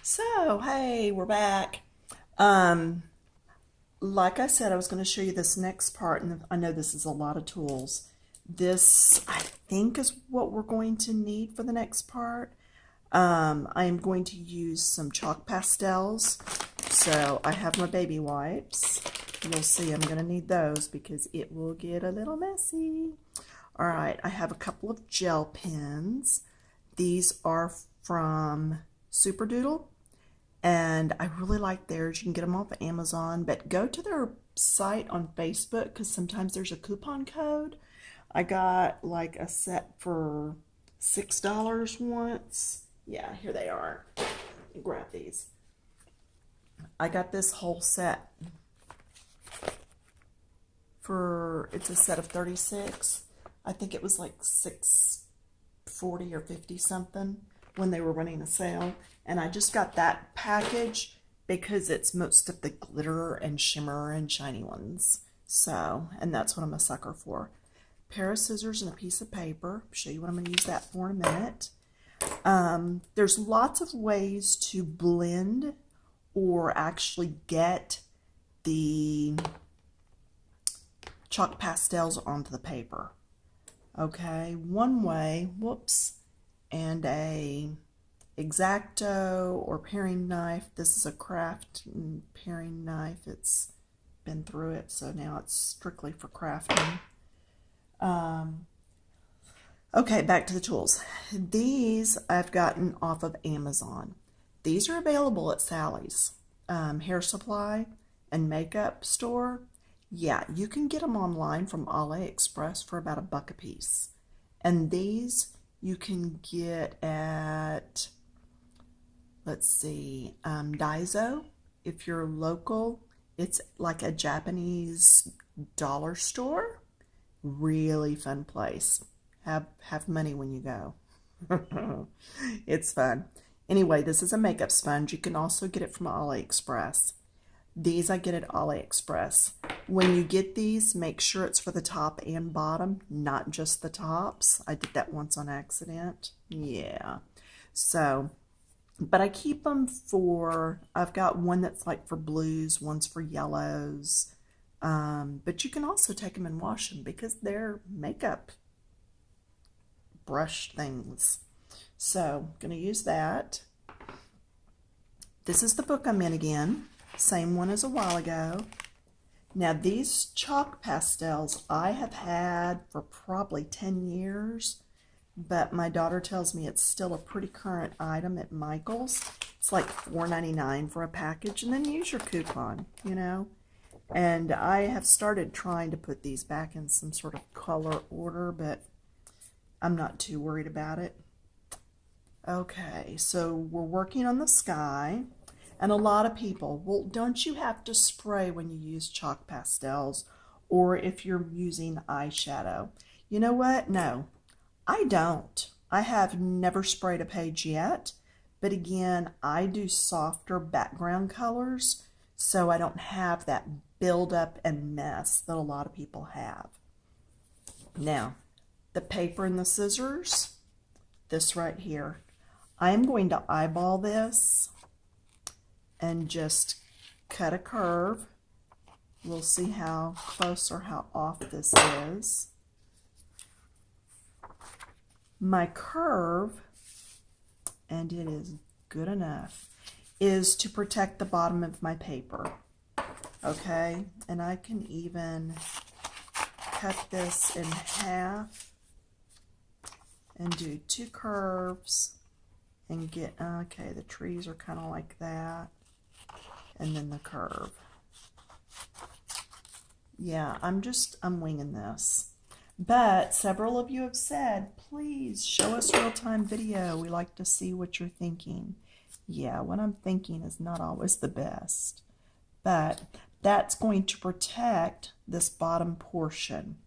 So, hey, we're back. Um, like I said, I was going to show you this next part, and I know this is a lot of tools. This, I think, is what we're going to need for the next part. I am going to use some chalk pastels. So I have my baby wipes. You'll see I'm going to need those because it will get a little messy. All right, I have a couple of gel pens. These are from Superdoodle, and I really like theirs. You can get them off of Amazon, but go to their site on Facebook because sometimes there's a coupon code. I got like a set for $6 once. Yeah, here they are. Grab these. I got this whole set for, it's a set of 36. I think it was like 640 or 50 something when they were running a sale. And I just got that package because it's most of the glitter and shimmer and shiny ones. So, and that's what I'm a sucker for. Pair of scissors and a piece of paper. Show you what I'm going to use that for in a minute. There's lots of ways to blend or actually get the chalk pastels onto the paper. Okay, one way, whoops, and a X-Acto or paring knife. This is a craft paring knife. It's been through it, so now it's strictly for crafting. Okay, back to the tools. These I've gotten off of Amazon. These are available at Sally's hair supply and makeup store. Yeah, you can get them online from AliExpress for about $1 a piece. And these you can get at, let's see, Daiso. If you're local, it's like a Japanese dollar store. Really fun place. Have money when you go. It's fun. Anyway, this is a makeup sponge. You can also get it from AliExpress. These I get at AliExpress. When you get these, make sure it's for the top and bottom, not just the tops. I did that once on accident. Yeah. So, but I keep them for, I've got one that's like for blues, one's for yellows. But you can also take them and wash them because they're makeup brush things. So, I'm going to use that. This is the book I'm in again. Same one as a while ago. Now these chalk pastels I have had for probably 10 years, but my daughter tells me it's still a pretty current item at Michael's. It's like $4.99 for a package, and then use your coupon, you know. And I have started trying to put these back in some sort of color order, but I'm not too worried about it. Okay, so we're working on the sky. And a lot of people, well, don't you have to spray when you use chalk pastels or if you're using eyeshadow? You know what? No, I don't. I have never sprayed a page yet. But again, I do softer background colors, so I don't have that buildup and mess that a lot of people have. Now, the paper and the scissors, this right here. I am going to eyeball this and just cut a curve. We'll see how close or how off this is. My curve, and it is good enough, is to protect the bottom of my paper. Okay, and I can even cut this in half and do 2 curves and get, okay, the trees are kind of like that. And then the curve. Yeah, I'm winging this. But several of you have said, please show us real-time video. We like to see what you're thinking. Yeah, what I'm thinking is not always the best. But that's going to protect this bottom portion.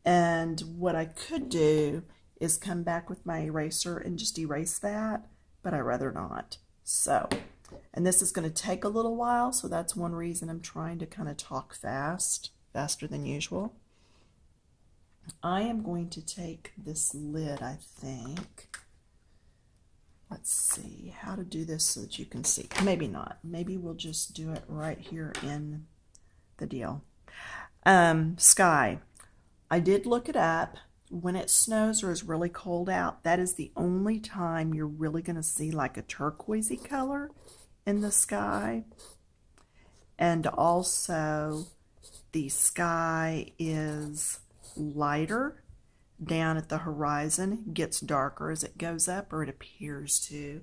And what I could do is come back with my eraser and just erase that, but I'd rather not. So, and this is going to take a little while, so that's one reason I'm trying to kind of talk faster than usual. I am going to take this lid, I think, let's see how to do this so that you can see. Maybe not. Maybe we'll just do it right here in the deal. Sky. I did look it up. When it snows or is really cold out, that is the only time you're really going to see like a turquoisey color in the sky. And also the sky is lighter down at the horizon, gets darker as it goes up, or it appears to,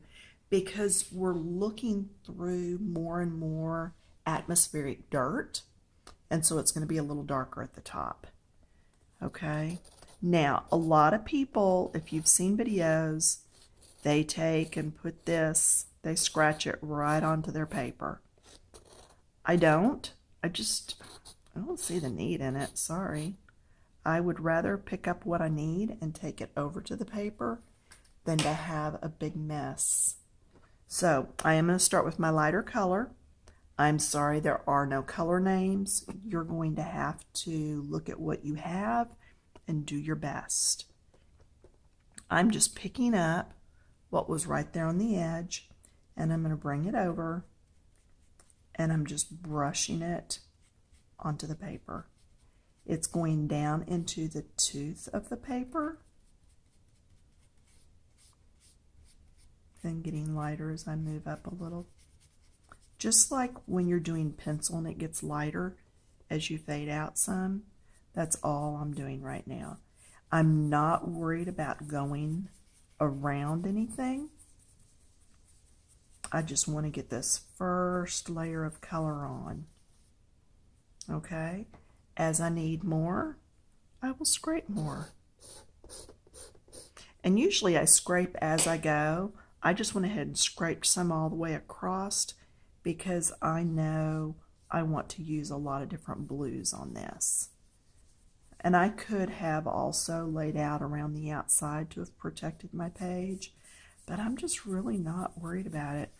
because we're looking through more and more atmospheric dirt, and so it's going to be a little darker at the top. Okay, now a lot of people, if you've seen videos, they take and put this, they scratch it right onto their paper. I don't. I don't see the need in it, sorry. I would rather pick up what I need and take it over to the paper than to have a big mess. So I am going to start with my lighter color. I'm sorry, there are no color names. You're going to have to look at what you have and do your best. I'm just picking up what was right there on the edge, and I'm going to bring it over, and I'm just brushing it onto the paper. It's going down into the tooth of the paper, then getting lighter as I move up a little. Just like when you're doing pencil and it gets lighter as you fade out some, that's all I'm doing right now. I'm not worried about going around anything. I just want to get this first layer of color on. Okay? As I need more, I will scrape more. And usually I scrape as I go. I just went ahead and scraped some all the way across because I know I want to use a lot of different blues on this. And I could have also laid out around the outside to have protected my page, but I'm just really not worried about it.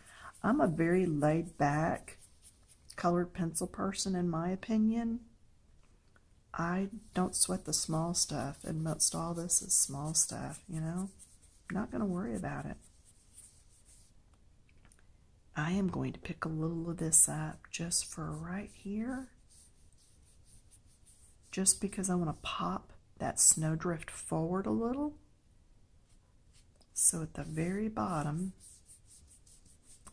I'm a very laid back colored pencil person in my opinion. I don't sweat the small stuff, and most all this is small stuff, you know. Not going to worry about it. I am going to pick a little of this up just for right here, just because I want to pop that snowdrift forward a little. So at the very bottom,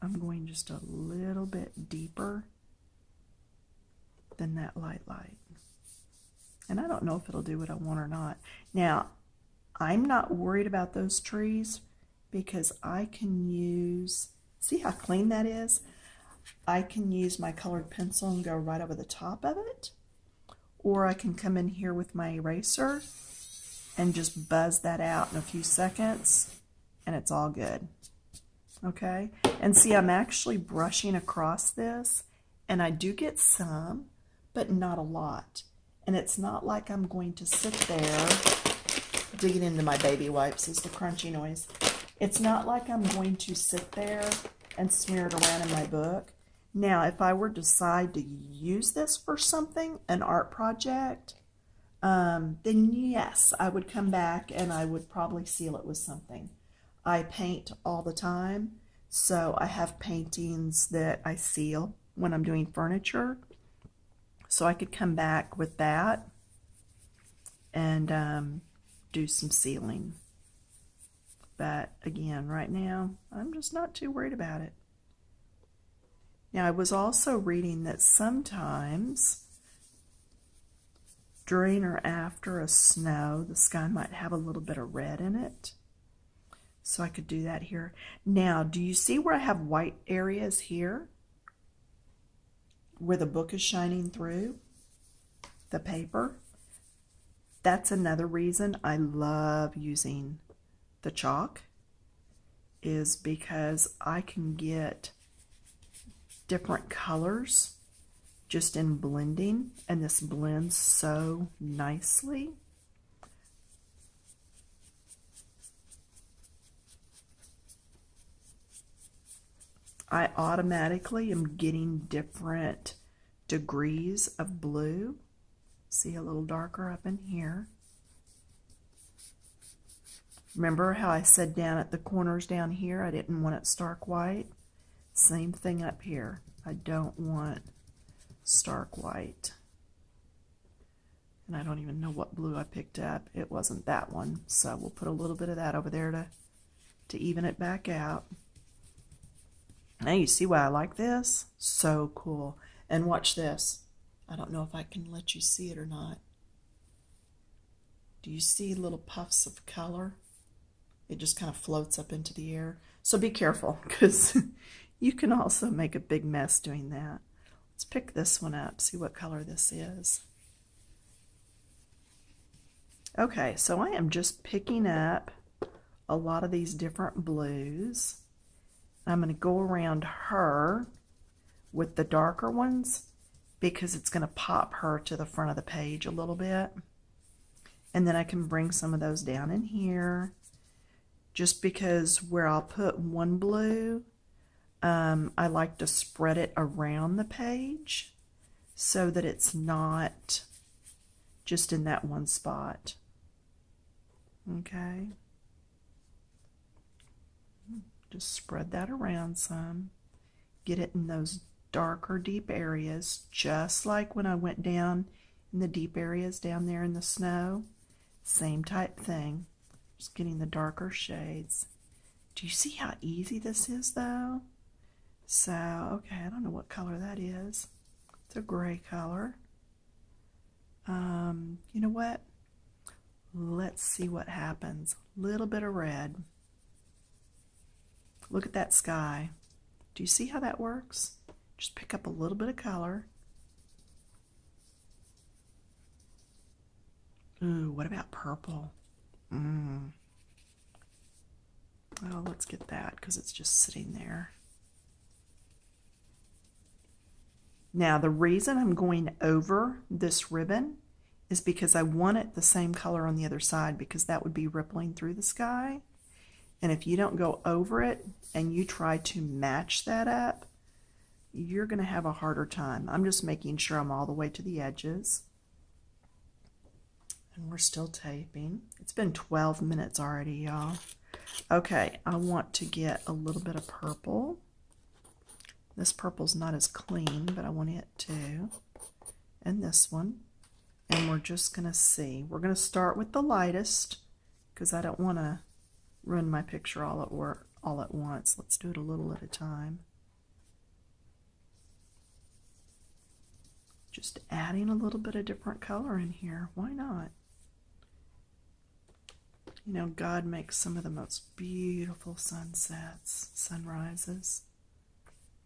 I'm going just a little bit deeper than that light. And I don't know if it'll do what I want or not. Now, I'm not worried about those trees because I can use, see how clean that is? I can use my colored pencil and go right over the top of it. Or I can come in here with my eraser and just buzz that out in a few seconds and it's all good. Okay? And see, I'm actually brushing across this and I do get some, but not a lot. And it's not like I'm going to sit there, digging into my baby wipes is the crunchy noise. It's not like I'm going to sit there and smear it around in my book. Now, if I were to decide to use this for something, an art project, then yes, I would come back and I would probably seal it with something. I paint all the time, so I have paintings that I seal when I'm doing furniture. So I could come back with that and do some sealing. But again, right now, I'm just not too worried about it. Now, I was also reading that sometimes during or after a snow, the sky might have a little bit of red in it. So I could do that here. Now, do you see where I have white areas here? Where the book is shining through the paper. That's another reason I love using the chalk, is because I can get different colors just in blending, and this blends so nicely. I automatically am getting different degrees of blue. See, a little darker up in here. Remember how I said down at the corners down here, I didn't want it stark white? Same thing up here. I don't want stark white. And I don't even know what blue I picked up. It wasn't that one. So we'll put a little bit of that over there to even it back out. Now you see why I like this? So cool. And watch this. I don't know if I can let you see it or not. Do you see little puffs of color? It just kind of floats up into the air. So be careful, because you can also make a big mess doing that. Let's pick this one up, see what color this is. Okay, so I am just picking up a lot of these different blues. I'm going to go around her with the darker ones because it's going to pop her to the front of the page a little bit. And then I can bring some of those down in here, just because where I'll put one blue, I like to spread it around the page so that it's not just in that one spot. Okay. Just spread that around some. Get it in those darker, deep areas, just like when I went down in the deep areas down there in the snow. Same type thing. Just getting the darker shades. Do you see how easy this is, though? So, okay, I don't know what color that is. It's a gray color. You know what? Let's see what happens. A little bit of red. Look at that sky. Do you see how that works? Just pick up a little bit of color. Ooh, what about purple? Oh, let's get that because it's just sitting there. Now, the reason I'm going over this ribbon is because I want it the same color on the other side, because that would be rippling through the sky. And if you don't go over it and you try to match that up, you're going to have a harder time. I'm just making sure I'm all the way to the edges. And we're still taping. It's been 12 minutes already, y'all. Okay, I want to get a little bit of purple. This purple's not as clean, but I want it to. And this one. And we're just going to see. We're going to start with the lightest because I don't want to run my picture all at once. Let's do it a little at a time. Just adding a little bit of different color in here. Why not? You know, God makes some of the most beautiful sunsets, sunrises.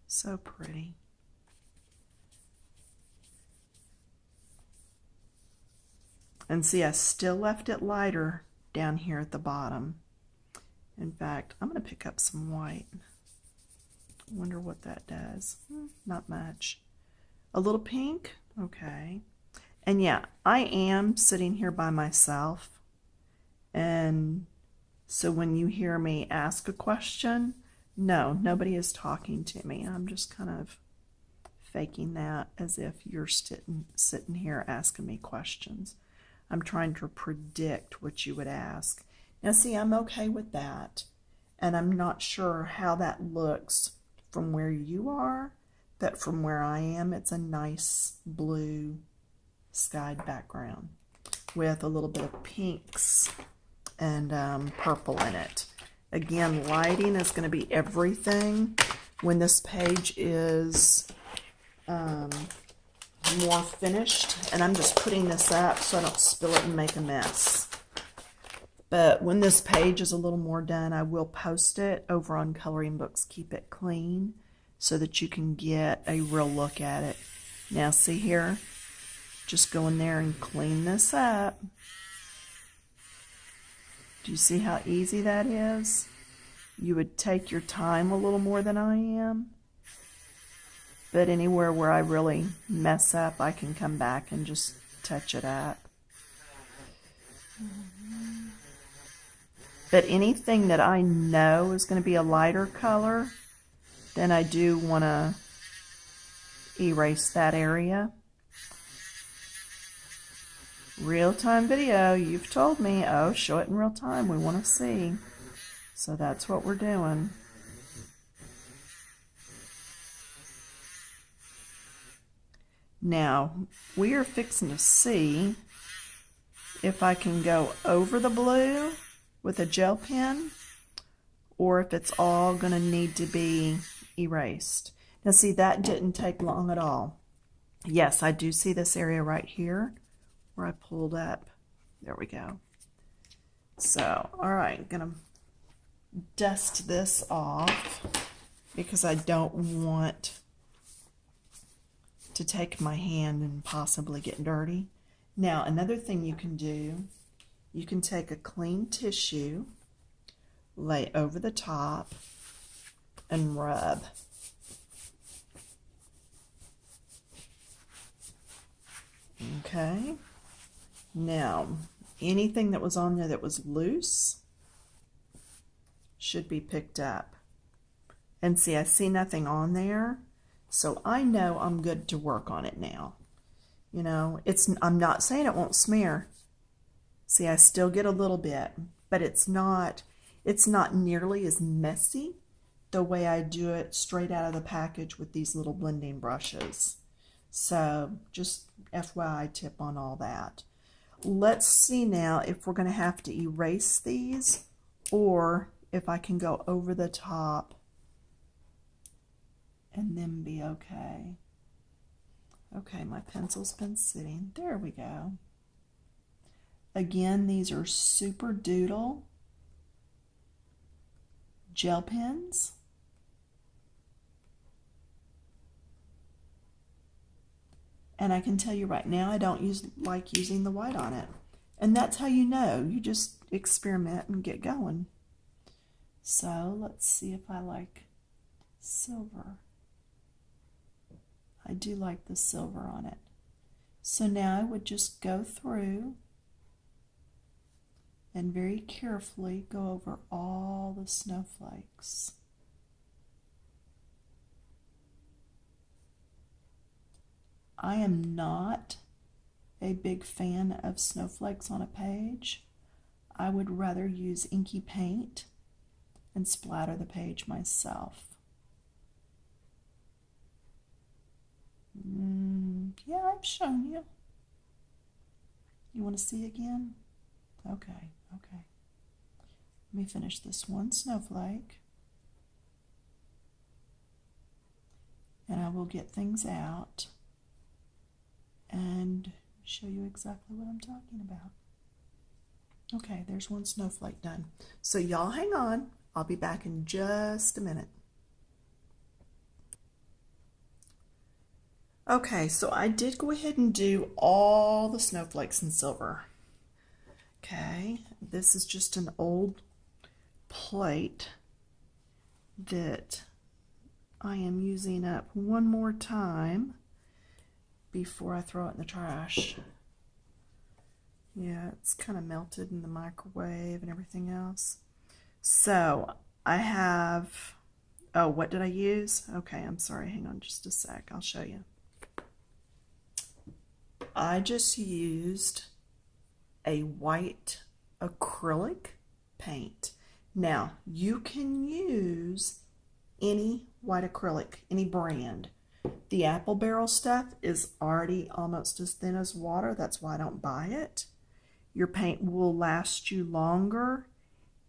So pretty. And see, I still left it lighter down here at the bottom. In fact, I'm going to pick up some white. Wonder what that does. Not much. A little pink? Okay. And yeah, I am sitting here by myself. And so when you hear me ask a question, no, nobody is talking to me. I'm just kind of faking that as if you're sitting here asking me questions. I'm trying to predict what you would ask. Now see, I'm okay with that. And I'm not sure how that looks from where you are, but from where I am, it's a nice blue skied background with a little bit of pinks and purple in it. Again, lighting is going to be everything when this page is more finished. And I'm just putting this up so I don't spill it and make a mess. But when this page is a little more done, I will post it over on Coloring Books Keep It Clean so that you can get a real look at it. Now see here, just go in there and clean this up. Do you see how easy that is? You would take your time a little more than I am. But anywhere where I really mess up, I can come back and just touch it up. But anything that I know is going to be a lighter color, then I do want to erase that area. Real-time video, you've told me. Oh, show it in real time. We want to see. So that's what we're doing. Now, we are fixing to see if I can go over the blue with a gel pen or if it's all going to need to be erased. Now see, that didn't take long at all. Yes, I do see this area right here where I pulled up. There we go. So, all right, gonna dust this off because I don't want to take my hand and possibly get dirty. Now, another thing you can do, you can take a clean tissue, lay over the top, and rub. Okay. Now, anything that was on there that was loose should be picked up. And see, I see nothing on there, so I know I'm good to work on it now. You know, I'm not saying it won't smear. See, I still get a little bit, but it's not nearly as messy the way I do it straight out of the package with these little blending brushes. So just FYI tip on all that. Let's see now if we're going to have to erase these or if I can go over the top and then be okay. Okay, my pencil's been sitting. There we go. Again, these are Super Doodle gel pens. And I can tell you right now, I don't like using the white on it. And that's how you know. You just experiment and get going. So let's see if I like silver. I do like the silver on it. So now I would just go through and very carefully go over all the snowflakes. I am not a big fan of snowflakes on a page. I would rather use inky paint and splatter the page myself. Yeah, I've shown you. You want to see again? Okay, okay. Let me finish this one snowflake. And I will get things out and show you exactly what I'm talking about. Okay, there's one snowflake done. So y'all hang on. I'll be back in just a minute. Okay, so I did go ahead and do all the snowflakes in silver. Okay, this is just an old plate that I am using up one more time before I throw it in the trash. Yeah, it's kind of melted in the microwave and everything else. So I have, oh, what did I use? Okay, I'm sorry, hang on just a sec, I'll show you. I just used a white acrylic paint. Now, you can use any white acrylic, any brand. The Apple Barrel stuff is already almost as thin as water. That's why I don't buy it. Your paint will last you longer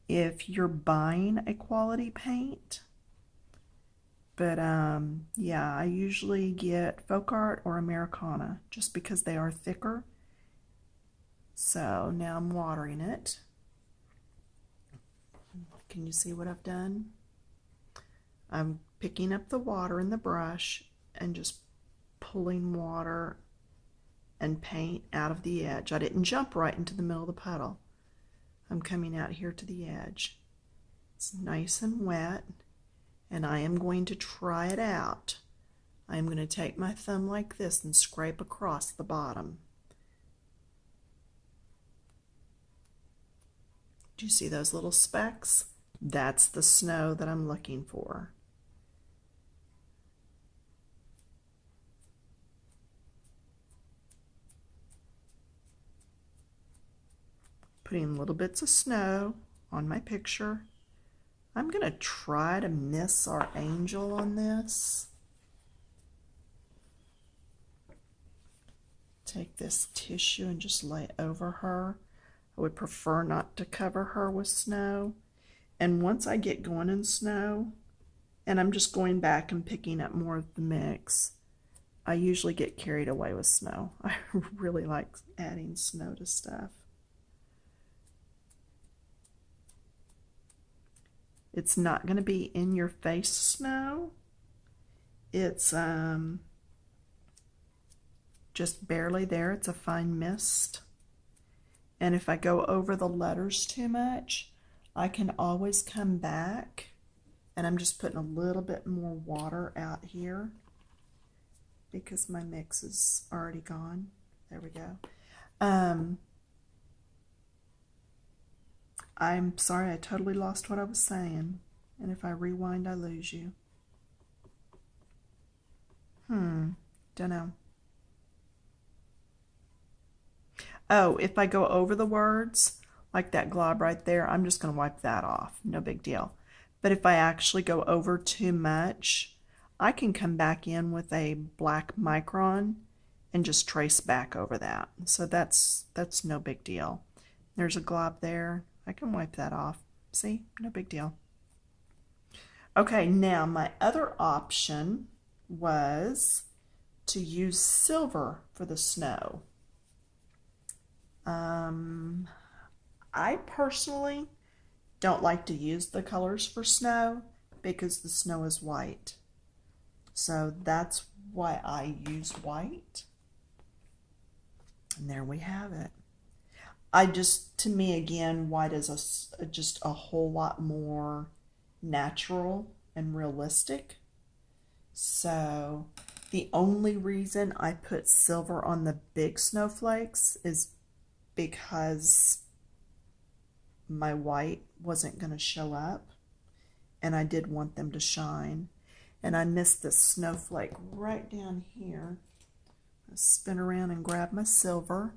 if you're buying a quality paint. But yeah, I usually get Folk Art or Americana just because they are thicker. So now I'm watering it. Can you see what I've done? I'm picking up the water in the brush and just pulling water and paint out of the edge. I didn't jump right into the middle of the puddle. I'm coming out here to the edge. It's nice and wet, and I am going to try it out. I am going to take my thumb like this and scrape across the bottom. Do you see those little specks? That's the snow that I'm looking for. putting little bits of snow on my picture. I'm going to try to miss our angel on this. Take this tissue and just lay it over her. I would prefer not to cover her with snow. And once I get going in snow, and I'm just going back and picking up more of the mix, I usually get carried away with snow. I really like adding snow to stuff. It's not going to be in your face snow. It's just barely there. It's a fine mist. And if I go over the letters too much, I can always come back, and I'm just putting a little bit more water out here because my mix is already gone. There we go. I'm sorry, I totally lost what I was saying. And if I rewind, I lose you. Don't know. Oh, if I go over the words, like that glob right there, I'm just going to wipe that off. No big deal. But if I actually go over too much, I can come back in with a black micron and just trace back over that. So that's no big deal. There's a glob there. I can wipe that off. See? No big deal. Okay, now my other option was to use silver for the snow. I personally don't like to use the colors for snow because the snow is white. So that's why I use white. And there we have it. To me again, white is just a whole lot more natural and realistic. So the only reason I put silver on the big snowflakes is because my white wasn't going to show up, and I did want them to shine. And I missed this snowflake right down here. I spin around and grab my silver.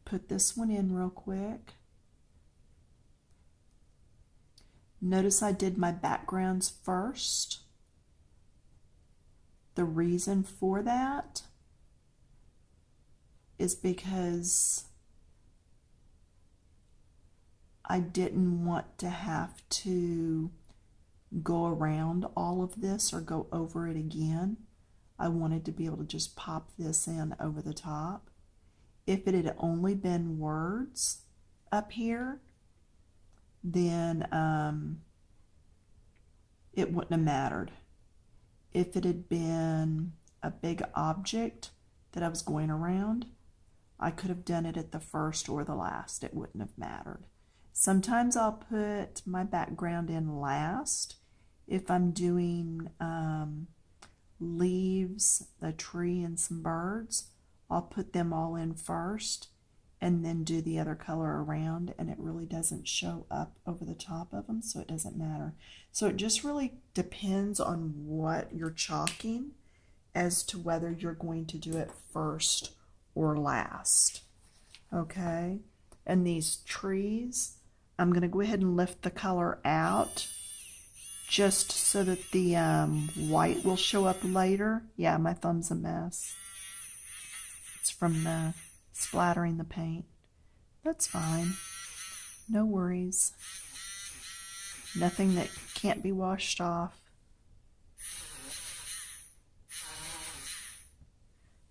Put this one in real quick. Notice I did my backgrounds first. The reason for that is because I didn't want to have to go around all of this or go over it again. I wanted to be able to just pop this in over the top. If it had only been words up here, then it wouldn't have mattered. If it had been a big object that I was going around, I could have done it at the first or the last. It wouldn't have mattered. Sometimes I'll put my background in last. If I'm doing leaves, a tree, and some birds, I'll put them all in first and then do the other color around, and it really doesn't show up over the top of them, so it doesn't matter. So it just really depends on what you're chalking as to whether you're going to do it first or last. Okay, and these trees, I'm going to go ahead and lift the color out just so that the white will show up later. Yeah, my thumb's a mess. It's from the splattering the paint. That's fine. No worries. Nothing that can't be washed off.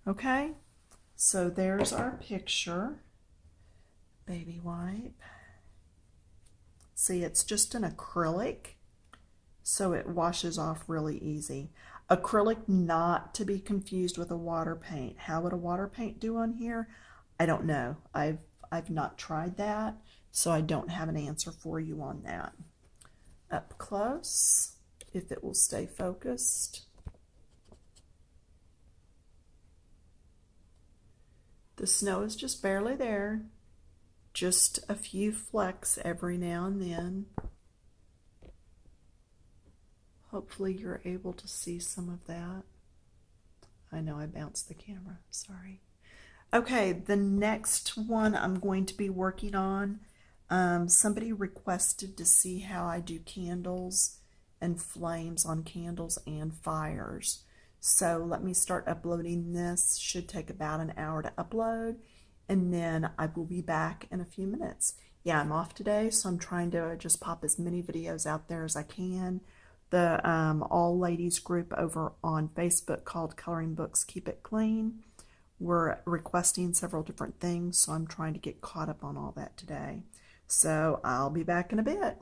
Okay, so there's our picture. Baby wipe. See, it's just an acrylic, so it washes off really easy. Acrylic, not to be confused with a water paint. How would a water paint do on here? I don't know. I've not tried that, so I don't have an answer for you on that. Up close, if it will stay focused. The snow is just barely there. Just a few flecks every now and then. Hopefully you're able to see some of that. I know I bounced the camera, sorry. Okay, the next one I'm going to be working on, somebody requested to see how I do candles and flames on candles and fires. So let me start uploading this. Should take about an hour to upload, and then I will be back in a few minutes. Yeah, I'm off today, so I'm trying to just pop as many videos out there as I can. The all ladies group over on Facebook called Coloring Books Keep It Clean, we're requesting several different things, so I'm trying to get caught up on all that today. So I'll be back in a bit.